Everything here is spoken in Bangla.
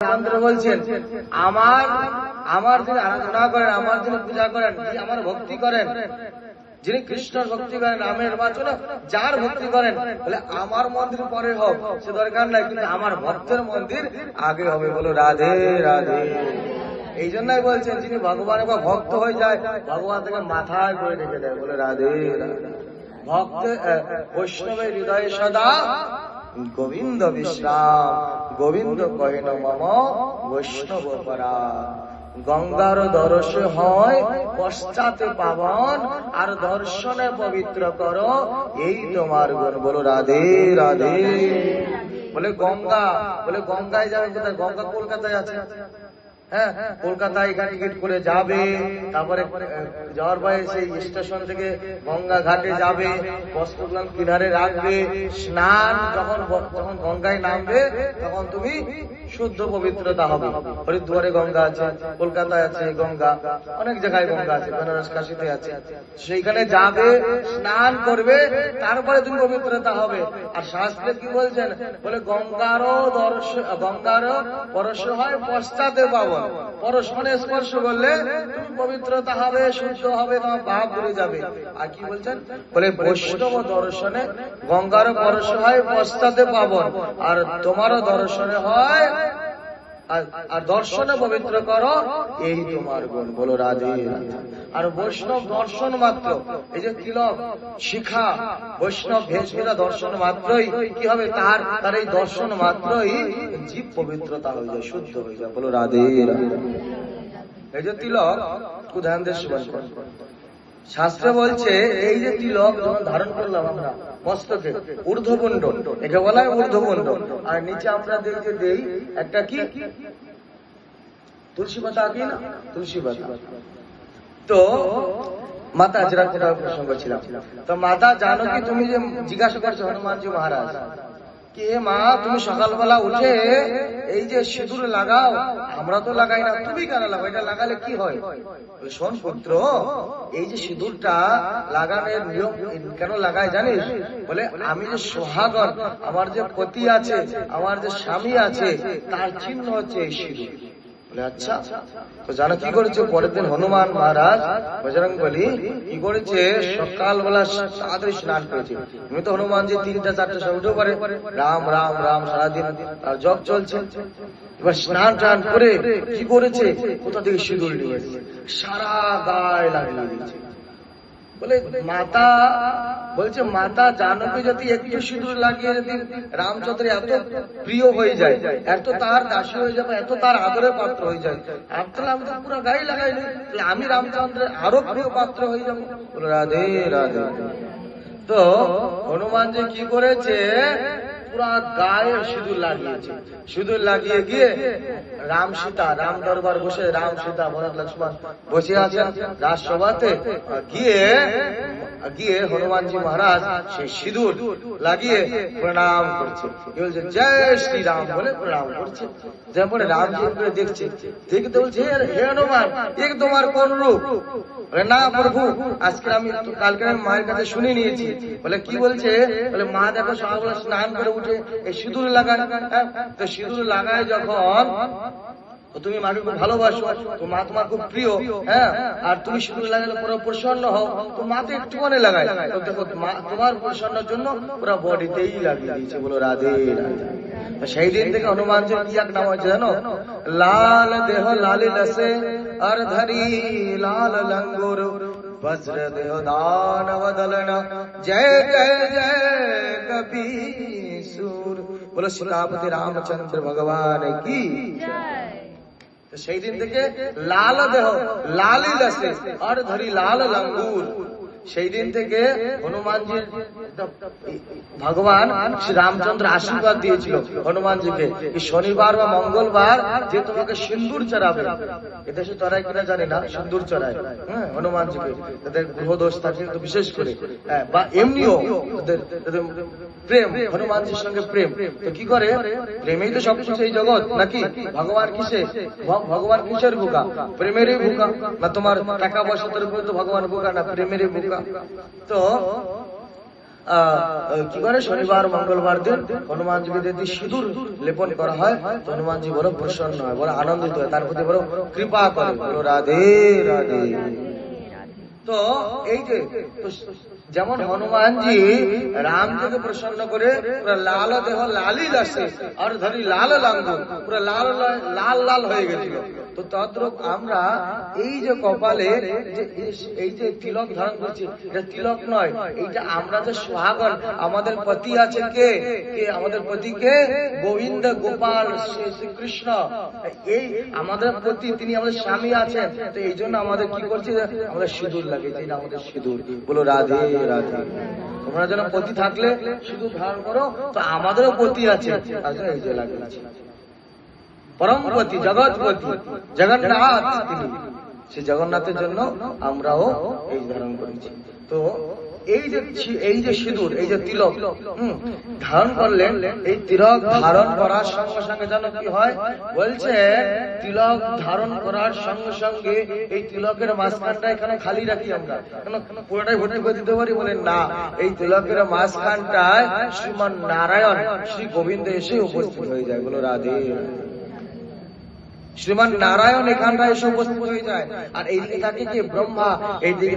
রামচন্দ্র বলছেন আমার আমার যিনি আরাধনা করেন, আমার যিনি পূজা করেন, আমার ভক্তি করেন, যিনি কৃষ্ণর ভক্তি করেন, রামের বাচন যার ভক্তি করেন, বলে আমার মন্দির পরে হোক সে দরকার নাই, কিন্তু আমার ভক্তের মন্দির আগে হবে। বলো রাধে রাধে। এই জন্যই বলছেন যিনি ভগবানের ভক্ত হয়ে যায়, ভগবান তাকে মাথায় করে রেখে দেয়। বলে রাধে রাধে। ভক্ত বৈষ্ণবের হৃদয়ে সদা গোবিন্দ বিশ্রাম, গোবিন্দ কহেন মম বৈষ্ণব পরা। গঙ্গার দর্শ হয় পশ্চাতে পাবন, আর দর্শনে পবিত্র করো এই তোমার গুণ। বলো রাধে রাধে। বলে গঙ্গা, বলে গঙ্গায় যাবে কোথায়? গঙ্গা কলকাতায় আছে। হ্যাঁ, কলকাতায় এখানে টিকিট করে যাবে, তারপরে যাওয়ার পরে সেই স্টেশন থেকে গঙ্গা ঘাটে যাবে, বস্ত্রগুলো কিনারে রাখবে, স্নান যখন গঙ্গায় নামবে তখন তুমি শুদ্ধ পবিত্রতা হবে। হরিদ্বারে গঙ্গা আছে, কলকাতায় আছে গঙ্গা, অনেক জায়গায় গঙ্গা আছে, বেনারস কাশীতে আছে। সেইখানে যাবে, স্নান করবে, তারপরে তুমি পবিত্রতা হবে। আর শাস্ত্রে কি বলছেন? বলে গঙ্গারও পরশ হয় পশ্চাতে পাবন। পরশ মানে স্পর্শ করলে তুমি পবিত্রতা হবে, শুদ্ধ হবে, তোমার পাপ ধরে যাবে। আর কি বলছেন? বলে বৈষ্ণব দর্শনে গঙ্গারও পরশ হয় পশ্চাতে পাবন, আর তোমারও দর্শনে হয়, আর দর্শনে পবিত্র করো এই তোমার গুণ। বলো রাধে রাধে। আর বৈষ্ণব দর্শন মাত্র, এই যে তিলক শিখা বৈষ্ণব ভেষভূষা দর্শন মাত্রই কি হবে? তার এই দর্শন মাত্রই জীব পবিত্রতা হয়ে যায়, শুদ্ধ হয়ে যায়। বলো রাধে রাধে। এই যে তিলক ধ্যান দিয়ে শাস্ত্রে বলছে, এই যে তিলক যখন ধারণ করলাম আমরা মস্তকে, ঊর্ধ্বপুণ্ড, একে বলা হয় ঊর্ধ্বপুণ্ড, আর নিচে আমরা দেখতে দেই একটা কি তুলসী পাতা আঁকি না, তুলসী পাতা। তো মাতা যেটা কোথাও প্রসঙ্গ ছিলাম, তো মাতা জানো কি, তুমি যে জিজ্ঞাসা করছো হনুমানজি মহারাজ কে মা, তুমি সকালবেলা উঠে এই যে সিঁদুর লাগাও, আমরা তো লাগাই না, তুমি কেন লাগাও? এটা লাগালে কি হয়? শোন পুত্র, এই যে সিঁদুরটা লাগানোর নিয়ম কেন লাগাই জানিস? বলে আমি যে সোহাগন, আমার যে পতি আছে, আমার যে স্বামী আছে, তার চিহ্ন হচ্ছে এই সিঁদুর। বলে আচ্ছা, তো জানো কি করেছে? পরের দিন হনুমান মহারাজ বজরংবলী কি করেছে? সকালবেলা তাড়াতাড়ি স্নান করেছে। তুমি তো হনুমানজি 3টা-4টা সময় উঠেও পারে, রাম রাম রাম সারাদিন তার জপ চলছে। এবার স্নান টান করে কি করেছে? কোথা থেকে সিঁদুর নিয়েছে, সারা গায়ে লাগিয়ে দিয়েছে। বলে মাতা বলছে, মাতা জানকী যদি একটু সিঁদুর লাগিয়ে যদি রামচন্দ্রের এত প্রিয় হয়ে যায়, এত তার দাসী হয়ে যাবে, এত তার আদরের পাত্র হয়ে যায়, তাহলে আমি তো পুরো গায়ে লাগাইনি, আমি রামচন্দ্রের আরো প্রিয় পাত্র হয়ে যাবো। রাধে রাধে। তো হনুমান যে কি করেছে? পুরা গায়ে সিঁদুর লাগিয়েছে। সিঁদুর লাগিয়ে গিয়ে রাম সীতা, রাম দরবার বসে, রাম সীতা ভরত লক্ষ্মণ বসে আছেন রাজসভাতে, গিয়ে হনুমানজি মহারাজ সেই সিঁদুর লাগিয়ে প্রণাম করছে। কি বলছে? জয় শ্রীরাম বলে প্রণাম করছে। যেমন রামজি করে দেখছে, দেখতে বলছে, হে হনুমান, এক তোমার কোন রূপ? না প্রভু, আজকে আমি কালকে আমি মায়ের কাছে শুনে নিয়েছি। বলে কি বলছে? বলে মা দেখো সকালবেলা স্নান করে উঠে এই সিঁদুর লাগায়। তো সিঁদুর লাগায় যখন, তুমি মাকে খুব ভালোবাসো, তো মা তোমার খুব প্রিয়, হ্যাঁ, আর তুমি সিঁদুর লাগালে পুরো প্রসন্ন হও, তো মা তো একটু মনে লাগায়, তো দেখো মা তোমার প্রসন্নের জন্য পুরো বডিতেই লাগিয়ে দিয়েছে। বলো রাধে রাধে। সেই দিন থেকে হনুমানজির কি এক নাম হয়েছে জানো? লাল দেহ লালি লসে, আর ধরি লাল লঙ্গুর, বজ্র দেহ দানব দলন, জয় জয় জয় কপিসুর। বলো সীতাপতি রামচন্দ্র ভগবান কি। সেই দিন থেকে লাল দেহ লালি লসে, আর ধরি লাল লঙ্গুর। সেই দিন থেকে হনুমানজির ভগবান শ্রী রামচন্দ্র আশীর্বাদ দিয়েছিল হনুমানজিকে, শনিবার বা মঙ্গলবার যে তোমাকে সিন্দুর চড়াবে। এদেশে চড়াই কিনা জানি না, সিন্দুর চড়ায়, হ্যাঁ, হনুমানজিকে। তাদের গ্রহদোষ থাকে তো বিশেষ করে, বা এমনিও তাদের প্রেম, হনুমানজির সঙ্গে প্রেম। তো কি করে? প্রেমেই তো সবকিছু এই জগৎ নাকি? ভগবান কিসে? ভগবান কিসের ভুকা? প্রেমেরই ভুকা। না তোমার টাকা পয়সা তোর উপর তো ভগবান ভুকা না, প্রেমেরই ভুকা। তো কি করে শনিবার মঙ্গলবার দিন হনুমানজিকে যদি সিঁদুর লেপন করা হয় তো হনুমানজি বড় প্রসন্ন হয়, বড় আনন্দিত হয়, তার প্রতি বড় কৃপা করে। বলো রাধে রাধে। তো এই যে যেমন হনুমানজি রামজিকে প্রসন্ন করে পুরো লাল দেহ লালি দাসে আর ধরি লাল লাঙ্গল পুরো লাল লাল লাল হয়ে গেছিল। তো তদ্রূপ আমরা এই যে কপালে যে এই যে তিলক ধারণ করছি, এটা তিলক নয়, এইটা আমরা যে সোহাগন, আমাদের পতি আছে কে কে আমাদের পতিকে গোবিন্দ গোপাল শ্রীকৃষ্ণ, এই আমাদের পতি, তিনি আমাদের স্বামী আছেন। তো এই জন্য আমাদের কি করছি, আমাদের সিঁদুর লাগে, এটা আমাদের সিঁদুর। বলো রাধে রাধে। তোমরা যেন পতি থাকলে সিঁদুর ধারণ করো, তো আমাদেরও পতি আছে, এই যে লাগে পরমপতি জগৎপতি জগন্নাথ, তিনি সে জগন্নাথের জন্য আমরাও এই ধারণ করেছি। তো এই যে সিঁদুর, এই যে তিলক ধারণ করলেন, এই তিলক ধারণ করার সঙ্গে সঙ্গে যেন কি হয় বলছে, তিলক ধারণ করার সঙ্গে সঙ্গে এই তিলকের মাঝখানটা এখানে খালি রাখি আমরা, কেন পুরোটাই ভর্তি করে দিতে পারি? বলে না, এই তিলকের মাঝখানটায় শ্রীমান নারায়ণ শ্রী গোবিন্দ এসে উপস্থিত হয়ে যায়। বলো রাধে। শ্রীমান নারায়ণ এখানটায় এসে উপস্থিত হয়ে যায়, আর এইদিকে থাকে কি ব্রহ্মা, এইদিকে